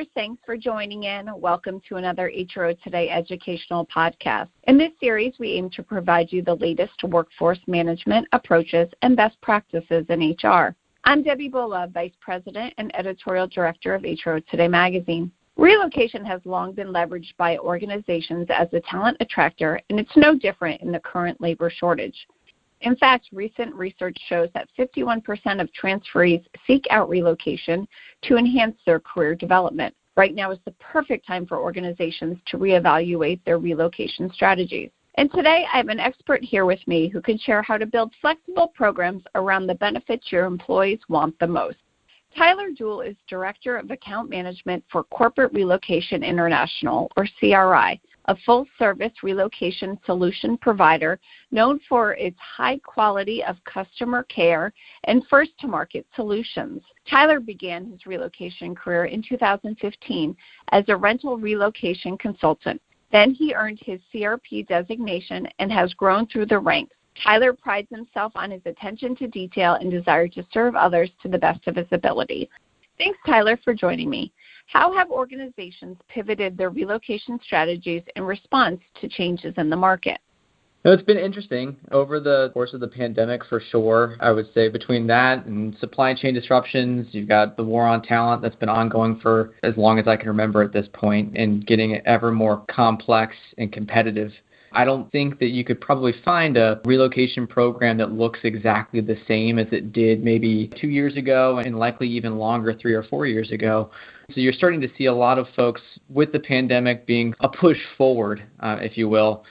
listeners, thanks for joining in. Welcome to another HRO Today educational podcast. In this series, we aim to provide you the latest workforce management approaches and best practices in HR. I'm Debbie Bola, Vice President and Editorial Director of HRO Today magazine. Relocation has long been leveraged by organizations as a talent attractor, and it's no different in the current labor shortage. In fact, recent research shows that 51% of transferees seek out relocation to enhance their career development. Right now is the perfect time for organizations to reevaluate their relocation strategies. And today, I have an expert here with me who can share how to build flexible programs around the benefits your employees want the most. Tyler Duell is Director of Account Management for Corporate Relocation International, or CRI, a full-service relocation solution provider known for its high quality of customer care and first-to-market solutions. Tyler began his relocation career in 2015 as a rental relocation consultant. Then he earned his CRP designation and has grown through the ranks. Tyler prides himself on his attention to detail and desire to serve others to the best of his ability. Thanks, Tyler, for joining me. How have organizations pivoted their relocation strategies in response to changes in the market? It's been interesting over the course of the pandemic, for sure. I would say between that and supply chain disruptions, you've got the war on talent that's been ongoing for as long as I can remember at this point and getting ever more complex and competitive. I don't think that you could probably find a relocation program that looks exactly the same as it did maybe 2 years ago and likely even longer, 3 or 4 years ago. So you're starting to see a lot of folks with the pandemic being a push forward, if you will,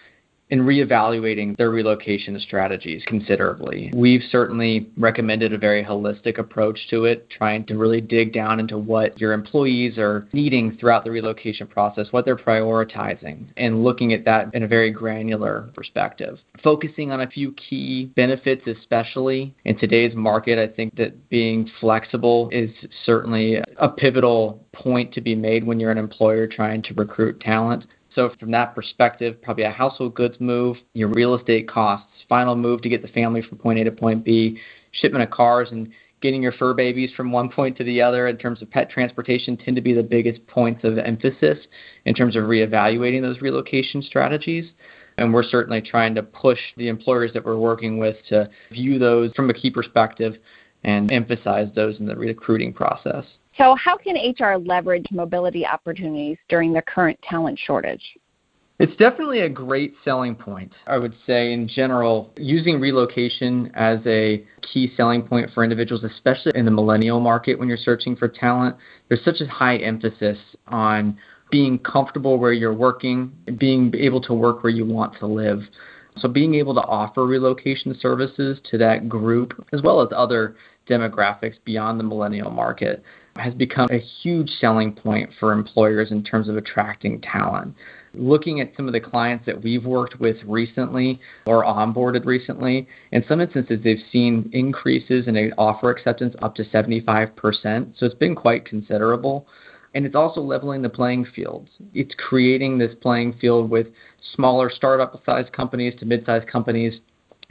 in reevaluating their relocation strategies considerably. We've certainly recommended a very holistic approach to it, trying to really dig down into what your employees are needing throughout the relocation process, what they're prioritizing, and looking at that in a very granular perspective. Focusing on a few key benefits, especially in today's market, I think that being flexible is certainly a pivotal point to be made when you're an employer trying to recruit talent. So from that perspective, probably a household goods move, your real estate costs, final move to get the family from point A to point B, shipment of cars, and getting your fur babies from one point to the other in terms of pet transportation tend to be the biggest points of emphasis in terms of reevaluating those relocation strategies. And we're certainly trying to push the employers that we're working with to view those from a key perspective and emphasize those in the recruiting process. So how can HR leverage mobility opportunities during the current talent shortage? It's definitely a great selling point. I would say in general, using relocation as a key selling point for individuals, especially in the millennial market when you're searching for talent, there's such a high emphasis on being comfortable where you're working, being able to work where you want to live. So being able to offer relocation services to that group, as well as other demographics beyond the millennial market, has become a huge selling point for employers in terms of attracting talent. Looking at some of the clients that we've worked with recently or onboarded recently, in some instances they've seen increases in offer acceptance up to 75%. So it's been quite considerable. And it's also leveling the playing field. It's creating this playing field with smaller startup-sized companies to mid-sized companies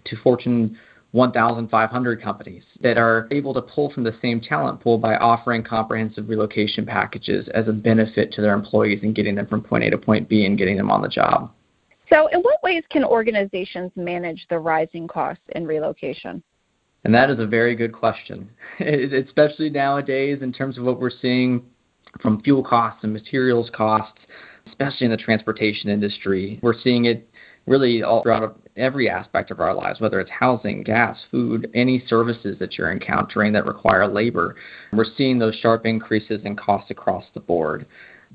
to Fortune 1,500 companies that are able to pull from the same talent pool by offering comprehensive relocation packages as a benefit to their employees and getting them from point A to point B and getting them on the job. So in what ways can organizations manage the rising costs in relocation? And that is a very good question, especially nowadays in terms of what we're seeing from fuel costs and materials costs, especially in the transportation industry. We're seeing it really all throughout every aspect of our lives, whether it's housing, gas, food, any services that you're encountering that require labor. We're seeing those sharp increases in costs across the board.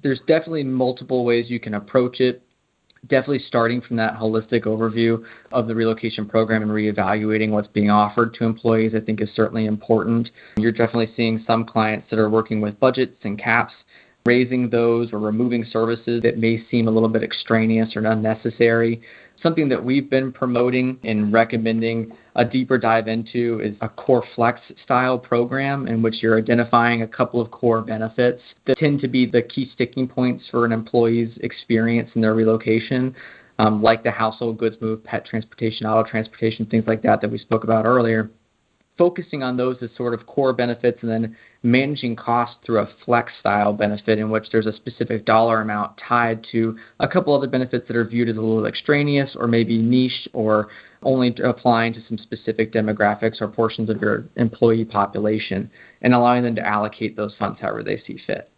There's definitely multiple ways you can approach it. Definitely starting from that holistic overview of the relocation program and reevaluating what's being offered to employees, I think is certainly important. You're definitely seeing some clients that are working with budgets and caps, raising those or removing services that may seem a little bit extraneous or unnecessary. Something that we've been promoting and recommending a deeper dive into is a core flex style program in which you're identifying a couple of core benefits that tend to be the key sticking points for an employee's experience in their relocation, like the household goods move, pet transportation, auto transportation, things like that we spoke about earlier. focusing on those as sort of core benefits and then managing costs through a flex style benefit in which there's a specific dollar amount tied to a couple other benefits that are viewed as a little extraneous or maybe niche or only applying to some specific demographics or portions of your employee population, and allowing them to allocate those funds however they see fit.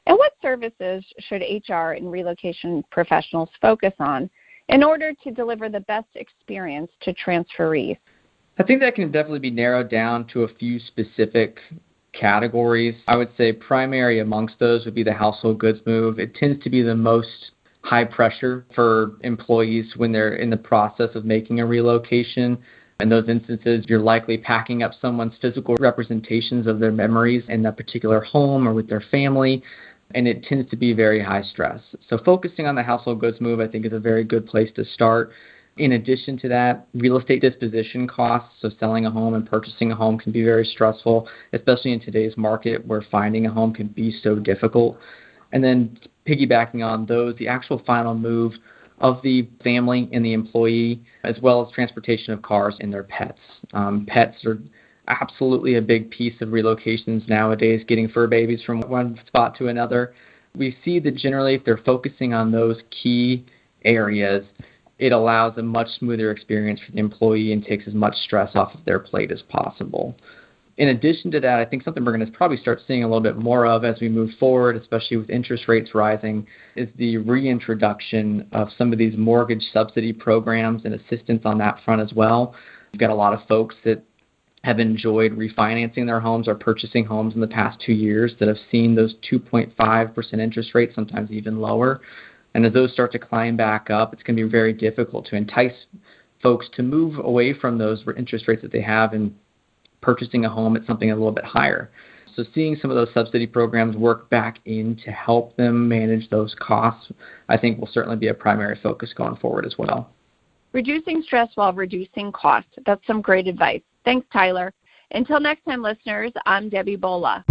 And what services should HR and relocation professionals focus on in order to deliver the best experience to transferees? I think that can definitely be narrowed down to a few specific categories. I would say primary amongst those would be the household goods move. It tends to be the most high pressure for employees when they're in the process of making a relocation. In those instances, you're likely packing up someone's physical representations of their memories in that particular home or with their family, and it tends to be very high stress. So focusing on the household goods move, I think, is a very good place to start. In addition to that, real estate disposition costs, so selling a home and purchasing a home, can be very stressful, especially in today's market where finding a home can be so difficult. And then piggybacking on those, the actual final move of the family and the employee, as well as transportation of cars and their pets. Pets are absolutely a big piece of relocations nowadays, getting fur babies from one spot to another. We see that generally if they're focusing on those key areas, it allows a much smoother experience for the employee and takes as much stress off of their plate as possible. In addition to that, I think something we're going to probably start seeing a little bit more of as we move forward, especially with interest rates rising, is the reintroduction of some of these mortgage subsidy programs and assistance on that front as well. We've got a lot of folks that have enjoyed refinancing their homes or purchasing homes in the past 2 years that have seen those 2.5% interest rates, sometimes even lower. And as those start to climb back up, it's going to be very difficult to entice folks to move away from those interest rates that they have and purchasing a home at something a little bit higher. So seeing some of those subsidy programs work back in to help them manage those costs, I think will certainly be a primary focus going forward as well. Reducing stress while reducing costs. That's some great advice. Thanks, Tyler. Until next time, listeners, I'm Debbie Bola.